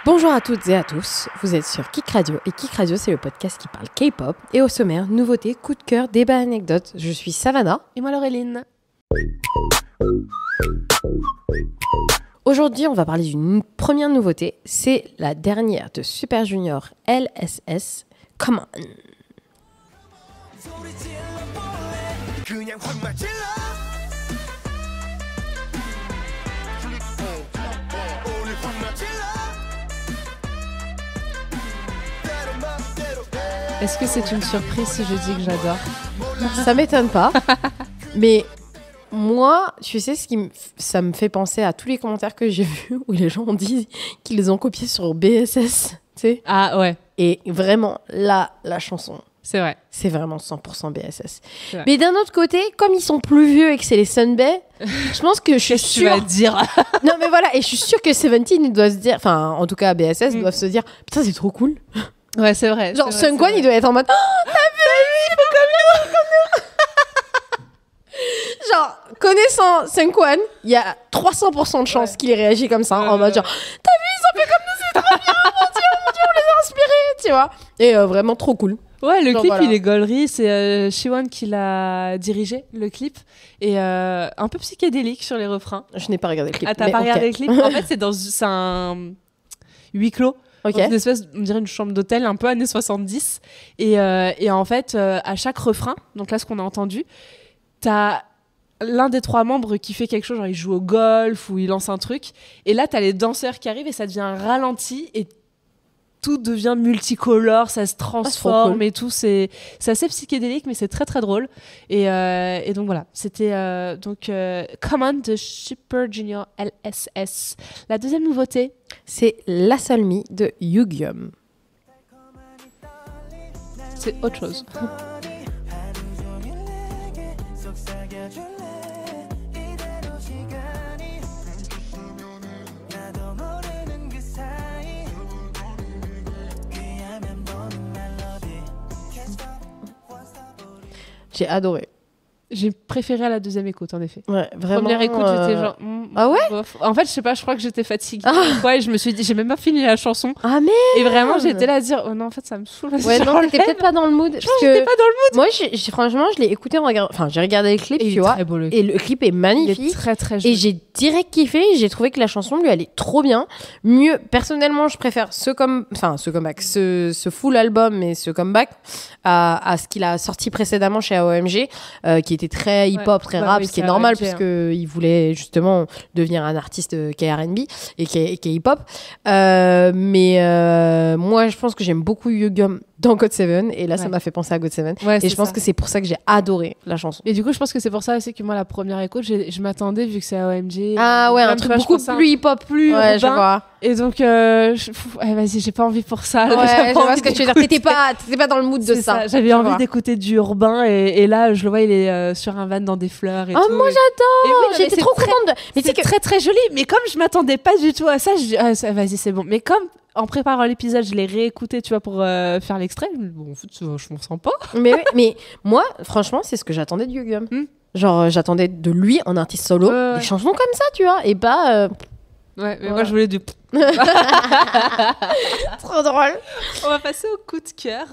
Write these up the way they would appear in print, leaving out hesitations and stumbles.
Bonjour à toutes et à tous, vous êtes sur Kik Radio et Kik Radio c'est le podcast qui parle K-pop et au sommaire, nouveautés, coups de cœur, débats, anecdotes. Je suis Savannah. Et moi Laureline. Aujourd'hui on va parler d'une première nouveauté, c'est la dernière de Super Junior LSS, Come On. Est-ce que c'est une surprise si je dis que j'adore ? Ça m'étonne pas, mais moi, tu sais, ça me fait penser à tous les commentaires que j'ai vus où les gens ont dit qu'ils les ont copiés sur BSS, tu sais. Ah ouais. Et vraiment, là, la chanson, c'est vrai. C'est vraiment 100% BSS. Mais d'un autre côté, comme ils sont plus vieux et que c'est les Sunbae, je pense que je suis sûre... Qu'est-ce que tu vas dire ? Non mais voilà, et je suis sûre que Seventeen, il doit se dire... Enfin, en tout cas, BSS doivent se dire « Putain, c'est trop cool !» Ouais, c'est vrai. Genre, Seungkwan, il doit être en mode « Oh, t'as vu, il faut comme nous !» Genre, connaissant Seungkwan, il y a 300% de chance qu'il ait réagi comme ça, en mode genre « T'as vu, ils ont fait comme nous, c'est trop bien, mon Dieu, on les a inspirés !» Tu vois. Et vraiment trop cool. Ouais, le genre, clip, voilà. il est gaulerie. C'est Siwon qui l'a dirigé, le clip. Et un peu psychédélique sur les refrains. Je n'ai pas regardé le clip. Ah, t'as pas regardé le clip ? En fait, c'est un huis clos. Okay. Une espèce, on dirait une chambre d'hôtel un peu années 70. Et en fait, à chaque refrain, donc là, ce qu'on a entendu, t'as l'un des trois membres qui fait quelque chose, genre il joue au golf ou il lance un truc. Et là, t'as les danseurs qui arrivent et ça devient un ralenti et tout devient multicolore, ça se transforme cool. Et tout. C'est assez psychédélique, mais c'est très très drôle. Et donc voilà, c'était Come On de Super Junior LSS. La deuxième nouveauté, c'est La Seule Me de Yugyeom. C'est autre chose. J'ai adoré. J'ai préféré à la deuxième écoute, en effet. Ouais, vraiment. Première écoute, j'étais genre... Ah ouais ? Bof. En fait, je sais pas, je crois que j'étais fatiguée. Ouais, je me suis dit, j'ai même pas fini la chanson. Ah merde ! Et vraiment, j'étais là à dire, oh non, en fait, ça me saoule. Ouais, non, t'étais peut-être pas dans le mood. J'étais pas dans le mood. Moi, franchement, je l'ai écouté enfin, j'ai regardé le clip, tu vois. Très beau, et le clip est magnifique. Il est très, très joli. Et j'ai direct kiffé. J'ai trouvé que la chanson lui allait trop bien. Mieux, personnellement, je préfère ce comeback, ce full album et ce comeback à ce qu'il a sorti précédemment chez AOMG, qui était très hip-hop, très rap, ce qui est normal puisqu'il voulait justement devenir un artiste qui est R&B et qui est hip-hop. Mais moi, je pense que j'aime beaucoup Yugyeom dans GOT7 et là, ça m'a fait penser à GOT7. Ouais, et je pense que c'est pour ça que j'ai adoré la chanson. Et du coup, je pense que c'est pour ça aussi que moi, la première écoute, je m'attendais, vu que c'est AOMG. Ah ouais, un truc beaucoup plus hip-hop, plus urbain. Je vois. Et donc, vas-y, j'ai pas envie pour ça. Ouais, je vois ce que tu veux dire. T'étais pas dans le mood de ça. J'avais envie d'écouter du urbain et là, je le vois, il est sur un van dans des fleurs et tout. Oh, moi j'adore. J'étais trop contente. Mais c'est très très joli. Mais comme je m'attendais pas du tout à ça, je dis vas-y, c'est bon. Mais comme en préparant l'épisode, je l'ai réécouté, tu vois, pour faire l'extrait. Bon, en fait, je m'en sens pas. mais moi, franchement, c'est ce que j'attendais de Yugyeom. Genre, j'attendais de lui en artiste solo des chansons comme ça, tu vois, et pas. Ouais, mais moi je voulais du. Trop drôle. On va passer au coup de cœur.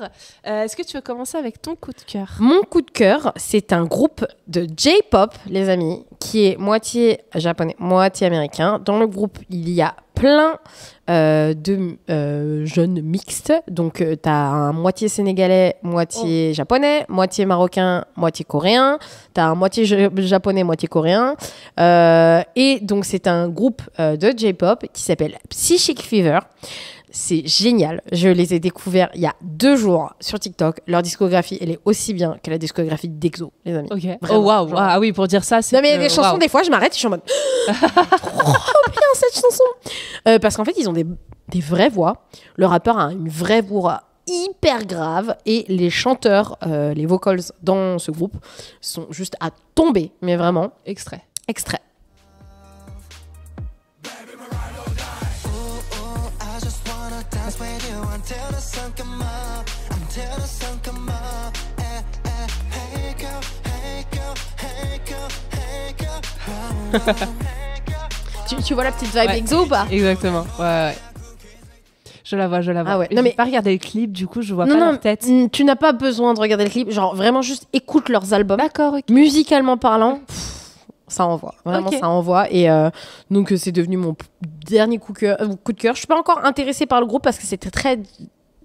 Est-ce que tu veux commencer avec ton coup de cœur ? Mon coup de cœur, c'est un groupe de J-pop, les amis, qui est moitié japonais, moitié américain. Dans le groupe, il y a plein de jeunes mixtes. Donc, tu as un moitié sénégalais, moitié japonais, moitié marocain, moitié coréen. Tu as un moitié japonais, moitié coréen. Et donc, c'est un groupe de J-pop qui s'appelle Psychic Fever. C'est génial. Je les ai découverts il y a 2 jours sur TikTok. Leur discographie, elle est aussi bien que la discographie d'EXO, les amis. Ok. Vraiment, oh waouh. Ah oui, pour dire ça, c'est. Non mais il y a des chansons, des fois, je m'arrête et je suis en mode trop bien cette chanson. Parce qu'en fait, ils ont des vraies voix. Le rappeur a une vraie voix hyper grave et les chanteurs, les vocals dans ce groupe sont juste à tomber. Mais vraiment. Extrait. Tu vois la petite vibe EXO ou pas? Exactement. Ouais. Je la vois. Ah ouais. Non, mais pas regarder le clip, du coup, je vois pas leur tête. Tu n'as pas besoin de regarder le clip. Genre, vraiment, juste écoute leurs albums. D'accord, ok. Musicalement parlant, ça envoie. Vraiment, Ok. ça envoie. Et donc, c'est devenu mon dernier coup de cœur. Je suis pas encore intéressée par le groupe parce que c'était très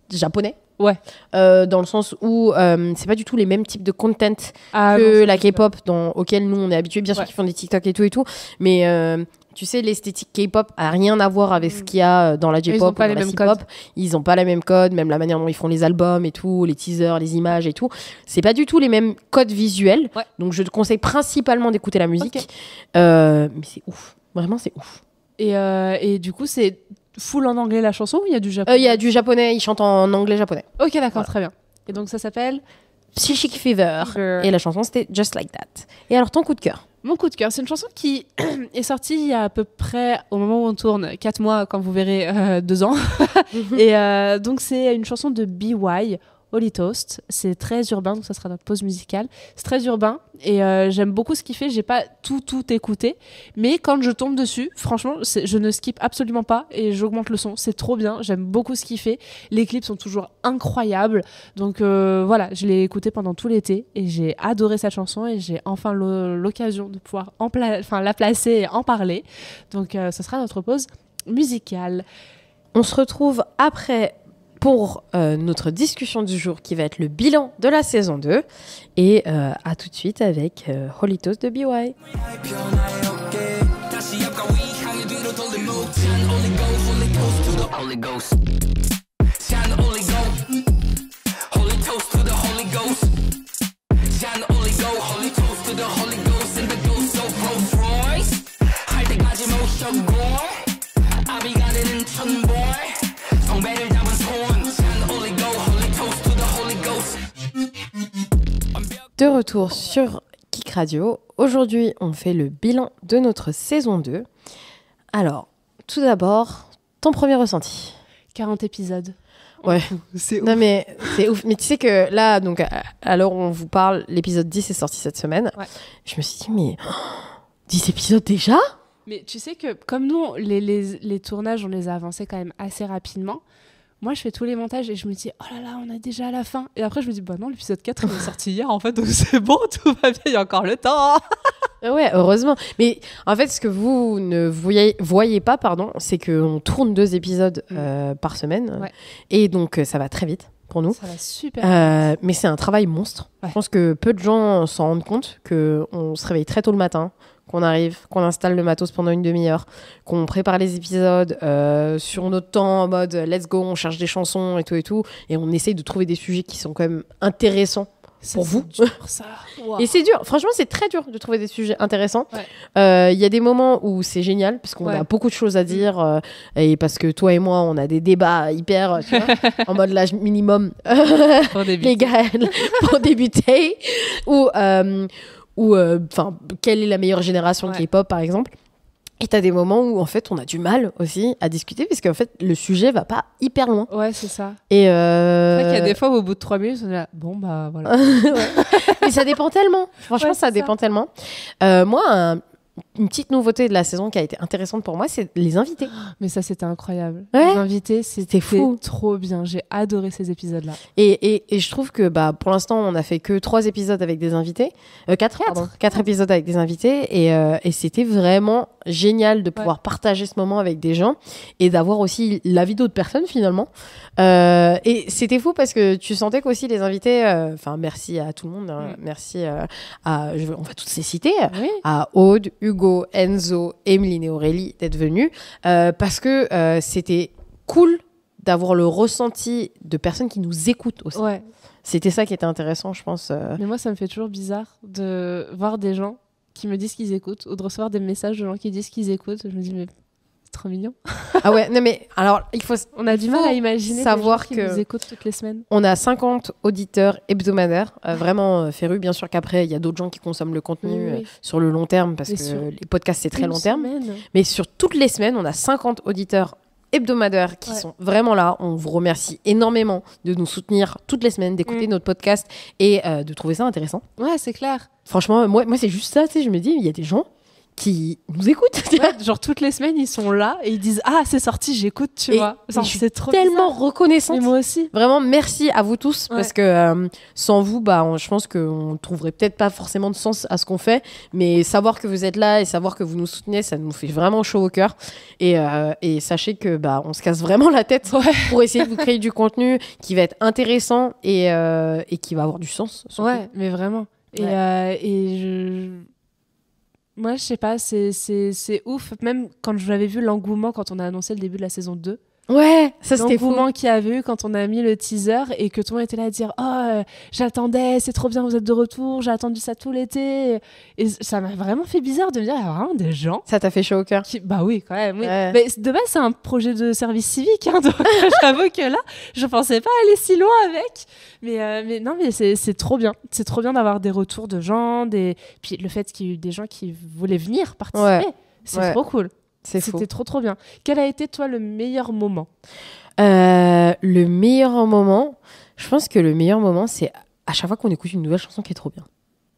japonais. Ouais. Dans le sens où c'est pas du tout les mêmes types de content que la K-pop auquel nous on est habitués. Bien sûr qu'ils font des TikTok et tout. Mais tu sais, l'esthétique K-pop a rien à voir avec ce qu'il y a dans la J-pop ou dans la C-pop. Ils ont pas la même code, même la manière dont ils font les albums et tout, les teasers, les images et tout. C'est pas du tout les mêmes codes visuels. Ouais. Donc je te conseille principalement d'écouter la musique. Okay. Mais c'est ouf. Vraiment, c'est ouf. Et du coup, c'est full en anglais la chanson ou il y a du japonais? Il y a du japonais, ils chantent en anglais japonais. Ok, d'accord, très bien. Et donc ça s'appelle Psychic Fever. Et la chanson c'était Just Like That. Et alors ton coup de cœur? Mon coup de cœur, c'est une chanson qui est sortie il y a à peu près, au moment où on tourne, 4 mois, quand vous verrez 2 ans. Et donc c'est une chanson de BY, Holy Toast. C'est très urbain, donc ça sera notre pause musicale. C'est très urbain et j'aime beaucoup ce qu'il fait. J'ai pas tout écouté, mais quand je tombe dessus, franchement, je ne skip absolument pas et j'augmente le son. C'est trop bien. J'aime beaucoup ce qu'il fait. Les clips sont toujours incroyables. Donc voilà, je l'ai écouté pendant tout l'été et j'ai adoré cette chanson et j'ai enfin l'occasion de pouvoir la placer et en parler. Donc ce sera notre pause musicale. On se retrouve après pour notre discussion du jour qui va être le bilan de la saison 2 et à tout de suite avec Holy Toast de BY. De retour sur Kik Radio. Aujourd'hui, on fait le bilan de notre saison 2. Alors, tout d'abord, ton premier ressenti? 40 épisodes. Ouais. C'est ouf. Non, mais c'est ouf. Mais tu sais que là, donc, à l'heure où on vous parle, l'épisode 10 est sorti cette semaine. Ouais. Je me suis dit, mais 10 épisodes déjà? Mais tu sais que comme nous, les tournages, on les a avancés quand même assez rapidement. Moi, je fais tous les montages et je me dis, oh là là, on a déjà la fin. Et après, je me dis, bah non, l'épisode 4, il est sorti hier, en fait, donc c'est bon, tout va bien, il y a encore le temps. Ouais, heureusement. Mais en fait, ce que vous ne voyez pas, c'est qu'on tourne 2 épisodes par semaine. Ouais. Et donc, ça va très vite pour nous. Ça va super vite. Mais c'est un travail monstre. Ouais. Je pense que peu de gens s'en rendent compte qu'on se réveille très tôt le matin, qu'on arrive, qu'on installe le matos pendant une demi-heure, qu'on prépare les épisodes sur notre temps en mode let's go, on cherche des chansons et tout, et on essaye de trouver des sujets qui sont quand même intéressants pour vous. C'est dur, ça. Wow. Et c'est dur, franchement c'est très dur de trouver des sujets intéressants. Ouais. Y a des moments où c'est génial parce qu'on a beaucoup de choses à dire et parce que toi et moi on a des débats hyper tu vois, en mode l'âge minimum légal pour débuter ou quelle est la meilleure génération K-pop par exemple. Et t'as des moments où en fait on a du mal aussi à discuter parce qu'en fait le sujet va pas hyper loin. Ouais, c'est ça. Et c'est vrai qu'il y a des fois où au bout de 3 minutes on est là, bon bah voilà. Mais ça dépend tellement. Franchement, ça dépend tellement. Moi, une petite nouveauté de la saison qui a été intéressante pour moi, c'est les invités. Mais ça, c'était incroyable. Ouais. Les invités, c'était fou. Trop bien. J'ai adoré ces épisodes-là. Et je trouve que pour l'instant, on a fait que 3 épisodes avec des invités. 4 épisodes avec des invités. Et c'était vraiment génial de pouvoir partager ce moment avec des gens et d'avoir aussi l'avis d'autres personnes finalement. Et c'était fou parce que tu sentais qu'aussi les invités, merci à tout le monde. Merci on va toutes les citer. Oui. À Aude, Hugo, Enzo, Emeline et Aurélie d'être venus parce que c'était cool d'avoir le ressenti de personnes qui nous écoutent aussi. Ouais. C'était ça qui était intéressant, je pense. Mais moi, ça me fait toujours bizarre de voir des gens qui me disent qu'ils écoutent ou de recevoir des messages de gens qui disent qu'ils écoutent. Je me dis, mais c'est trop mignon. Ah ouais, non mais alors, on a du mal à imaginer savoir des gens qui nous écoutent toutes les semaines. On a 50 auditeurs hebdomadaires, vraiment férus. Bien sûr qu'après, il y a d'autres gens qui consomment le contenu sur le long terme parce que les podcasts, c'est très long terme. Mais sur toutes les semaines, on a 50 auditeurs hebdomadaires qui sont vraiment là. On vous remercie énormément de nous soutenir toutes les semaines, d'écouter notre podcast et de trouver ça intéressant. Ouais, c'est clair. Franchement, moi c'est juste ça, tu sais, je me dis, il y a des gens qui nous écoutent. Ouais, genre toutes les semaines ils sont là et ils disent ah c'est sorti j'écoute tu vois. Genre, je suis c'est trop tellement bizarre. reconnaissante. Et moi aussi. Vraiment, merci à vous tous parce que sans vous, je pense qu'on ne trouverait peut-être pas forcément de sens à ce qu'on fait, mais savoir que vous êtes là et savoir que vous nous soutenez, ça nous fait vraiment chaud au cœur. Et sachez que on se casse vraiment la tête pour essayer de vous créer du contenu qui va être intéressant et qui va avoir du sens. Surtout. Ouais, mais vraiment. Moi, je sais pas, c'est ouf. Même quand j'avais vu l'engouement quand on a annoncé le début de la saison 2. Ouais, ça c'était fou. L'engouement qu'il y avait eu quand on a mis le teaser et que tout le monde était là à dire j'attendais, c'est trop bien, vous êtes de retour, j'ai attendu ça tout l'été. Et ça m'a vraiment fait bizarre de me dire, il y a vraiment des gens. Ça t'a fait chaud au cœur Bah oui, quand même. Oui. Ouais. Mais de base, c'est un projet de service civique. Hein, donc j'avoue que là, je pensais pas aller si loin avec. Mais non, mais c'est trop bien. C'est trop bien d'avoir des retours de gens. Puis le fait qu'il y ait eu des gens qui voulaient venir participer, c'est trop cool. C'était trop bien. Quel a été, toi, le meilleur moment Le meilleur moment, je pense que le meilleur moment, c'est à chaque fois qu'on écoute une nouvelle chanson qui est trop bien.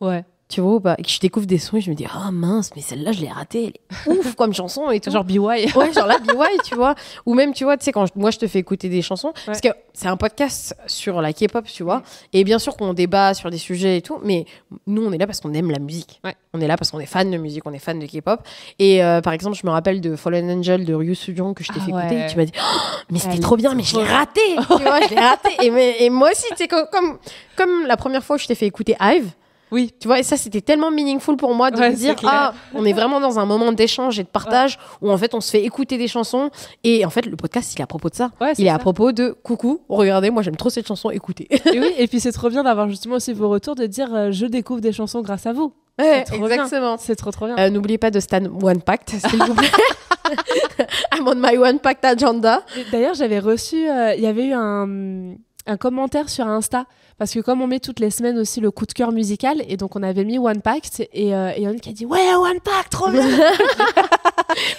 Ouais. Tu vois ou pas? Et que je découvre des sons et je me dis, oh mince, mais celle-là, je l'ai ratée. Elle est ouf comme chanson et tout. Genre BY. Ouais, genre là, BY, tu vois. Ou même, tu vois, tu sais, quand moi, je te fais écouter des chansons, parce que c'est un podcast sur la K-pop, tu vois. Et bien sûr qu'on débat sur des sujets et tout, mais nous, on est là parce qu'on aime la musique. Ouais. On est là parce qu'on est fan de musique, on est fan de K-pop. Et par exemple, je me rappelle de Fallen Angel de Ryu Soo-jung que je t'ai fait écouter. Et tu m'as dit, oh, mais c'était trop bien, mais je l'ai raté. Tu vois, je l'ai raté. Et moi aussi, tu sais, comme la première fois où je t'ai fait écouter Hive. Oui. Tu vois, et ça, c'était tellement meaningful pour moi de me dire, on est vraiment dans un moment d'échange et de partage où en fait, on se fait écouter des chansons. Et en fait, le podcast, il est à propos de ça. Ouais, il est à propos de coucou, regardez, moi, j'aime trop cette chanson, écoutez. Et oui, et puis c'est trop bien d'avoir justement aussi vos retours, de dire je découvre des chansons grâce à vous. Ouais, exactement. C'est trop bien. N'oubliez pas de stan One Pact, s'il vous plaît. I'm on my One Pact agenda. D'ailleurs, j'avais reçu, il y avait eu un commentaire sur Insta. Parce que comme on met toutes les semaines aussi le coup de cœur musical, et donc on avait mis One Pact, et il y en a qui a dit ouais, One Pact, trop bien.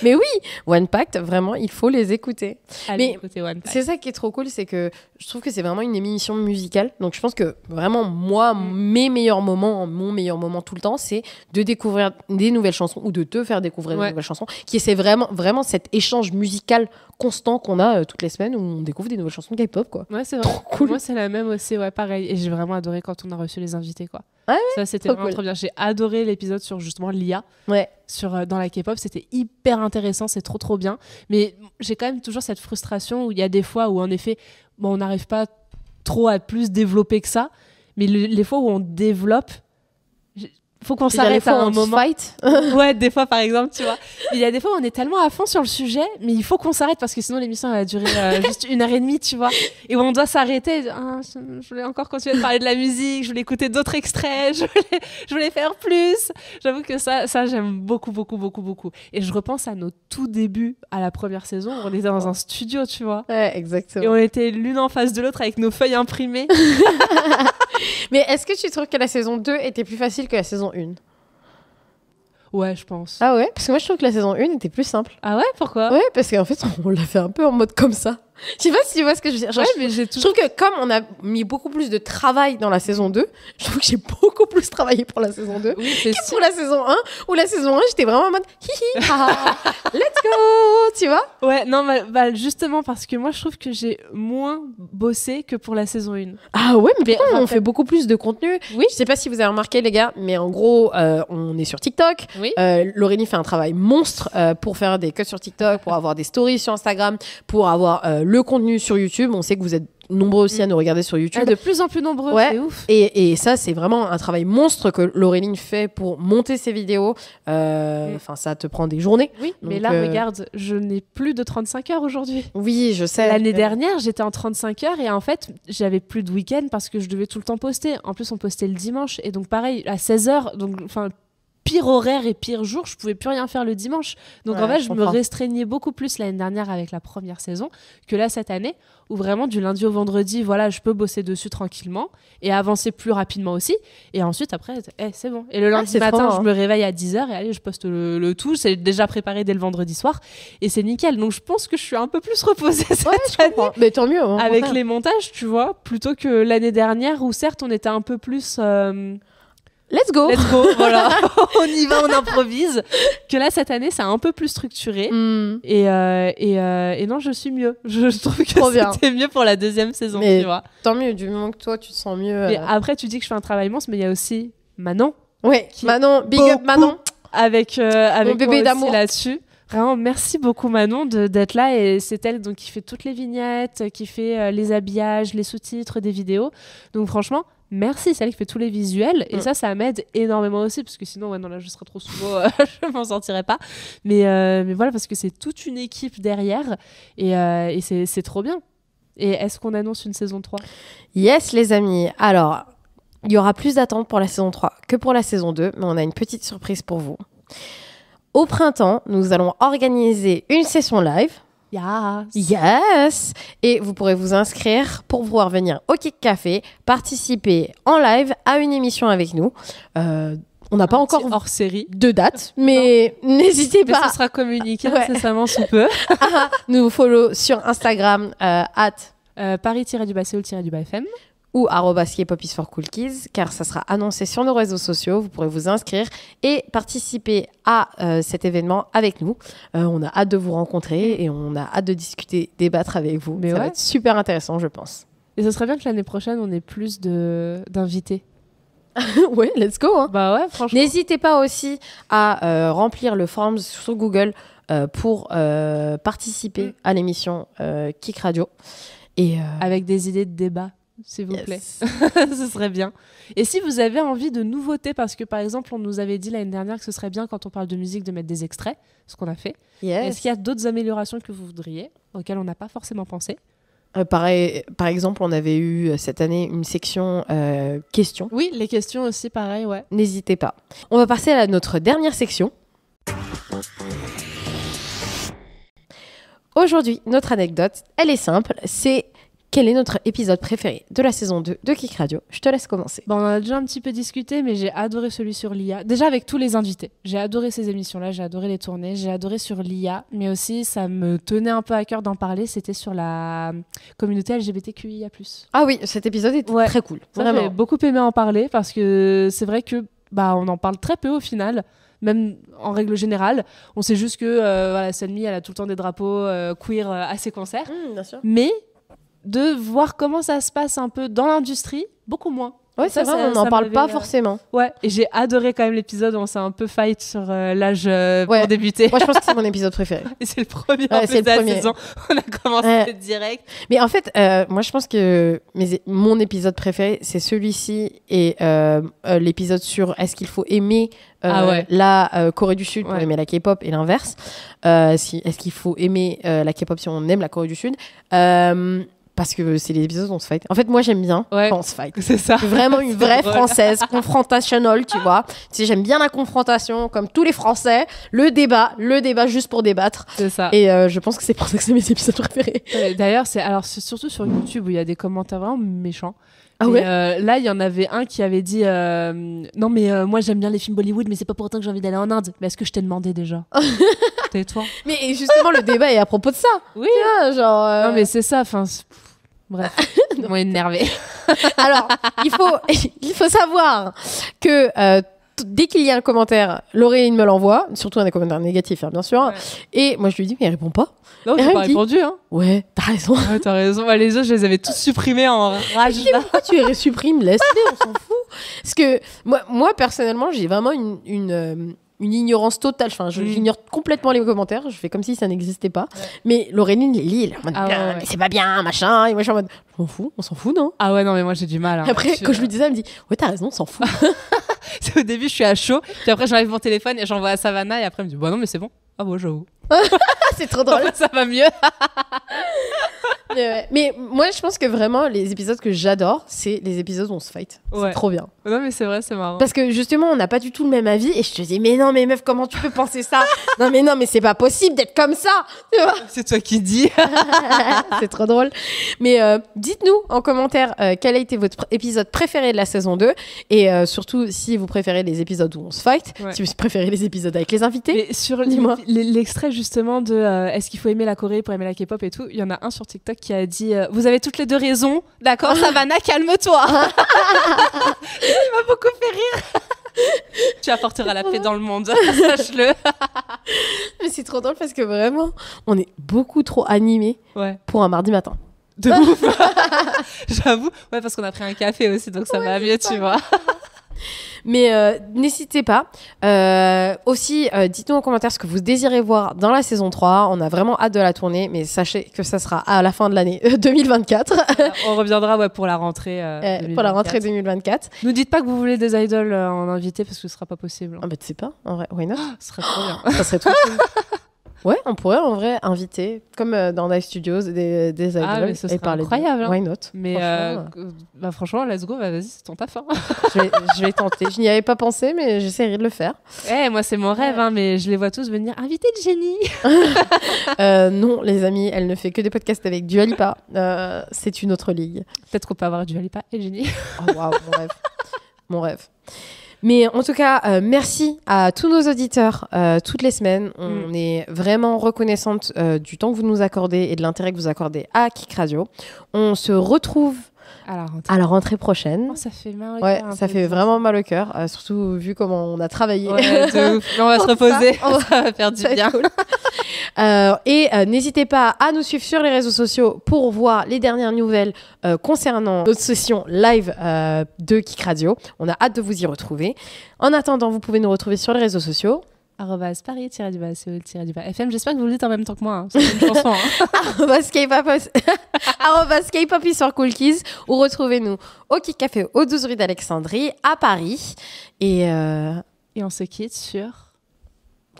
Mais oui, One Pact, vraiment, il faut les écouter. Allez, mais écoutez One Pact. C'est ça qui est trop cool, c'est que je trouve que c'est vraiment une émission musicale. Donc je pense que vraiment, moi, mon meilleur moment tout le temps, c'est de découvrir des nouvelles chansons ou de te faire découvrir des nouvelles chansons, qui c'est vraiment cet échange musical constant qu'on a toutes les semaines où on découvre des nouvelles chansons de K-pop, quoi. Ouais, c'est vrai. Trop cool. Moi, c'est la même aussi, ouais, pareil. Et j'ai vraiment adoré quand on a reçu les invités, quoi. Ah ouais, ça, c'était vraiment trop bien. J'ai adoré l'épisode sur justement l'IA. Ouais. Dans la K-pop, c'était hyper intéressant, c'est trop bien. Mais j'ai quand même toujours cette frustration où il y a des fois où en effet, on n'arrive pas trop à plus développer que ça. Mais les fois où on développe, faut qu'on s'arrête à un moment. Fight. Ouais, des fois par exemple, tu vois. Il y a des fois où on est tellement à fond sur le sujet, mais il faut qu'on s'arrête parce que sinon l'émission va durer juste 1h30, tu vois. Et où on doit s'arrêter. Je voulais encore continuer de parler de la musique, je voulais écouter d'autres extraits, je voulais faire plus. J'avoue que ça j'aime beaucoup. Et je repense à nos tout débuts à la première saison, où on était dans un studio, tu vois. Ouais, exactement. Et on était l'une en face de l'autre avec nos feuilles imprimées. Mais est-ce que tu trouves que la saison 2 était plus facile que la saison 1? Ouais, je pense. Ah ouais? Parce que moi, je trouve que la saison 1 était plus simple. Ah ouais? Pourquoi? Ouais, parce qu'en fait, on l'a fait un peu en mode comme ça. Je sais pas si tu vois ce que je veux dire. Genre, mais je trouve que comme on a mis beaucoup plus de travail dans la saison 2, je trouve que j'ai beaucoup plus travaillé pour la saison 2 que pour la saison 1. Où la saison 1, j'étais vraiment en mode hihi, ha, let's go, tu vois? Ouais, non, justement parce que moi, je trouve que j'ai moins bossé que pour la saison 1. Ah ouais, mais pourtant, on fait beaucoup plus de contenu. Oui. Je sais pas si vous avez remarqué, les gars, mais en gros, on est sur TikTok. Oui. Laurélie fait un travail monstre pour faire des cuts sur TikTok, pour avoir des stories sur Instagram, pour avoir le contenu sur YouTube. On sait que vous êtes nombreux aussi à nous regarder sur YouTube. De plus en plus nombreux, c'est ouf. Et ça, c'est vraiment un travail monstre que Laureline fait pour monter ses vidéos. Enfin, ça te prend des journées. Oui, donc, mais là, regarde, je n'ai plus de 35 heures aujourd'hui. Oui, je sais. L'année dernière, j'étais en 35 heures et en fait, j'avais plus de week-end parce que je devais tout le temps poster. En plus, on postait le dimanche et donc pareil, à 16 heures, donc enfin pire horaire et pire jour, je pouvais plus rien faire le dimanche. Donc en fait, je me restreignais beaucoup plus l'année dernière avec la première saison que là cette année, où vraiment du lundi au vendredi, voilà, je peux bosser dessus tranquillement et avancer plus rapidement aussi. Et ensuite, après, c'est bon. Et le lundi matin, je me réveille à 10h et allez, je poste le tout. C'est déjà préparé dès le vendredi soir et c'est nickel. Donc je pense que je suis un peu plus reposée cette année. Mais tant mieux. Hein, avec les montages, tu vois, plutôt que l'année dernière où certes, on était un peu plus... let's go. Let's go, voilà. On y va, on improvise. Que là, cette année, c'est un peu plus structuré. Et non, je suis mieux. Je trouve que c'était mieux pour la deuxième saison, mais tu vois. Tant mieux, du moment que toi, tu te sens mieux. Et après, tu dis que je fais un travail immense, mais il y a aussi Manon. Ouais, Manon, big up Manon. Avec mon bébé moi d'amour aussi là-dessus. Vraiment, merci beaucoup Manon d'être là, et c'est elle donc qui fait toutes les vignettes, qui fait les habillages, les sous-titres des vidéos. Donc franchement, merci, c'est elle qui fait tous les visuels, et ça m'aide énormément aussi, parce que sinon, ouais, non, là, je serais trop sous l'eau, je m'en sortirais pas. Mais voilà, parce que c'est toute une équipe derrière, et c'est trop bien. Et est-ce qu'on annonce une saison 3 ? Yes, les amis. Alors, il y aura plus d'attentes pour la saison 3 que pour la saison 2, mais on a une petite surprise pour vous. Au printemps, nous allons organiser une session live. Yes. Et vous pourrez vous inscrire pour pouvoir venir au Kick Café, participer en live à une émission avec nous. On n'a pas encore hors série de date, mais n'hésitez pas. Mais ça sera communiqué incessamment sous peu. Nous follow sur Instagram Paris-Seoul-FM ou @K-pop is for cool kids, car ça sera annoncé sur nos réseaux sociaux. Vous pourrez vous inscrire et participer à cet événement avec nous. On a hâte de vous rencontrer et on a hâte de discuter, débattre avec vous. Ça va être super intéressant, je pense. Et ce serait bien que l'année prochaine, on ait plus d'invités. Ouais, let's go. Hein. Bah ouais, franchement. N'hésitez pas aussi à remplir le form sur Google pour participer à l'émission Kick Radio. Et avec des idées de débat, s'il vous plaît. Ce serait bien. Et si vous avez envie de nouveautés, parce que par exemple, on nous avait dit l'année dernière que ce serait bien quand on parle de musique de mettre des extraits, ce qu'on a fait. Est-ce qu'il y a d'autres améliorations que vous voudriez, auxquelles on n'a pas forcément pensé ? Par exemple, on avait eu cette année une section questions. Oui, les questions aussi, pareil, ouais. N'hésitez pas. On va passer à notre dernière section. Aujourd'hui, notre anecdote, elle est simple. C'est quel est notre épisode préféré de la saison 2 de Kick Radio ? Je te laisse commencer. Bon, on en a déjà un petit peu discuté, mais j'ai adoré celui sur l'IA. Déjà avec tous les invités. J'ai adoré ces émissions-là, j'ai adoré les tournées, j'ai adoré sur l'IA, mais aussi ça me tenait un peu à cœur d'en parler, c'était sur la communauté LGBTQIA+. Ah oui, cet épisode est très cool. J'ai beaucoup aimé en parler, parce que c'est vrai que on en parle très peu au final. Même en règle générale, on sait juste que Salmi, elle a tout le temps des drapeaux queer à ses concerts. Bien sûr. Mais de voir comment ça se passe un peu dans l'industrie, beaucoup moins. Ouais, c'est vrai, on n'en parle pas forcément. Ouais, et j'ai adoré quand même l'épisode où on s'est un peu fight sur l'âge pour débuter. Moi, je pense que c'est mon épisode préféré. Et c'est le premier en plus de la saison. On a commencé direct. Mais en fait, moi, je pense que mon épisode préféré, c'est celui-ci et l'épisode sur est-ce qu'il faut aimer la Corée du Sud pour aimer la K-pop et l'inverse. Est-ce qu'il faut aimer la K-pop si on aime la Corée du Sud parce que c'est les épisodes où on se fight. En fait, moi, j'aime bien quand on se fight. C'est ça. C'est vraiment une vraie française, confrontationnelle, tu vois. J'aime bien la confrontation, comme tous les Français. Le débat juste pour débattre. C'est ça. Et je pense que c'est pour ça que c'est mes épisodes préférés. D'ailleurs, c'est surtout sur YouTube où il y a des commentaires vraiment méchants. Ah ouais. Là, il y en avait un qui avait dit non, mais moi, j'aime bien les films Bollywood, mais c'est pas pour autant que j'ai envie d'aller en Inde. Mais est-ce que je t'ai demandé déjà ? Tais-toi. Mais justement, le débat est à propos de ça. Oui. Tu vois, genre. Non, mais c'est ça. Enfin. Bref, ils m'ont énervé. Alors, il faut savoir que dès qu'il y a un commentaire, Laurine me l'envoie, surtout un des commentaires négatifs, hein, bien sûr. Ouais. Et moi, je lui dis, mais elle répond pas. Non, j'ai pas répondu. Hein. Ouais, t'as raison. Ouais, t'as raison. Les autres, je les avais tous supprimés en rage. Pourquoi tu les supprimes ? Laisse-les, on s'en fout. Parce que moi personnellement, j'ai vraiment une ignorance totale. Enfin, j'ignore complètement les commentaires. Je fais comme si ça n'existait pas. Ouais. Mais Laureline les lit. Elle est en mode, mais c'est pas bien, machin. Et moi, je suis en mode, on s'en fout, non ? Ah ouais, non, mais moi, j'ai du mal. Hein. Après, quand je lui dis ça, elle me dit, ouais, t'as raison, on s'en fout. C'est au début, je suis à chaud. Puis après, j'enlève mon téléphone et j'envoie à Savannah. Et après, elle me dit, bah non, mais c'est bon. Ah bon, j'avoue. C'est trop drôle. Ça va mieux. Mais moi, je pense que vraiment, les épisodes que j'adore, c'est les épisodes où on se fight. Ouais. C'est trop bien. Non, mais c'est vrai, c'est marrant. Parce que justement, on n'a pas du tout le même avis. Et je te dis, mais non, mais meuf, comment tu peux penser ça ? Non, mais c'est pas possible d'être comme ça. Tu vois ? C'est toi qui dis. C'est trop drôle. Mais dites-nous en commentaire quel a été votre épisode préféré de la saison 2. Et surtout, si vous préférez les épisodes où on se fight. Ouais. Si vous préférez les épisodes avec les invités. Mais sur l'extrait justement de est-ce qu'il faut aimer la Corée pour aimer la K-pop et tout, il y en a un sur TikTok qui a dit vous avez toutes les deux raison, d'accord, Savannah, calme-toi. Il m'a beaucoup fait rire. Tu apporteras la paix dans le monde, sache-le. Mais c'est trop drôle parce que vraiment, on est beaucoup trop animés Ouais. pour un mardi matin. De ouf. J'avoue. Ouais, parce qu'on a pris un café aussi, donc ça va mieux, tu vois. Mais n'hésitez pas. Aussi, dites-nous en commentaire ce que vous désirez voir dans la saison 3. On a vraiment hâte de la tourner, mais sachez que ça sera à la fin de l'année 2024. On reviendra pour la rentrée 2024. Pour la rentrée 2024. Nous dites pas que vous voulez des idoles en invité parce que ce sera pas possible. Ah bah tu sais pas, en vrai, why not? Ce serait trop bien. Ça serait trop cool. Ouais, on pourrait en vrai inviter, comme dans Dive Studios, des idoles mais ce serait et parler incroyable, hein. Why not? Mais franchement, let's go, vas-y, c'est ton taf. Hein. Je vais tenter. Je n'y avais pas pensé, mais j'essaierai de le faire. Moi, c'est mon rêve, hein, mais je les vois tous venir inviter Jenny. Non, les amis, elle ne fait que des podcasts avec Dua Lipa. C'est une autre ligue. Peut-être qu'on peut avoir Dua Lipa et Jenny. Oh waouh, mon rêve. Mon rêve. Mais en tout cas, merci à tous nos auditeurs toutes les semaines. On est vraiment reconnaissante du temps que vous nous accordez et de l'intérêt que vous accordez à Kik Radio. On se retrouve à la rentrée prochaine. Oh, ça fait mal au cœur. Ouais, un ça peu fait de vraiment mal au cœur, surtout vu comment on a travaillé. Ouais, de ouf. Mais on va se reposer, ça va faire du bien. Cool. Et n'hésitez pas à nous suivre sur les réseaux sociaux pour voir les dernières nouvelles concernant notre session live de Kik Radio. On a hâte de vous y retrouver. En attendant, vous pouvez nous retrouver sur les réseaux sociaux. @paris_co_fm. J'espère que vous le dites en même temps que moi. Hein. C'est une chanson. @K-Poppy sur Cool Kids. Ou retrouvez-nous au Kik Café au 12 rue d'Alexandrie à Paris. Et on se quitte sur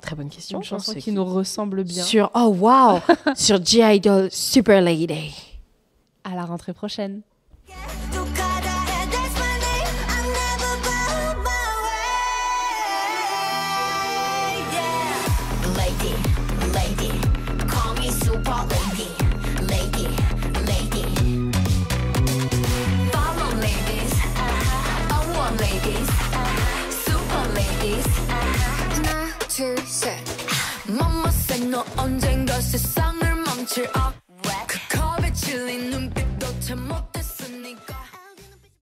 très bonne question. Une chanson qui nous ressemble bien. Sur sur G-Idol Super Lady. À la rentrée prochaine. 맘맛에 너 언젠가 세상을 멈출 그 컵에 질린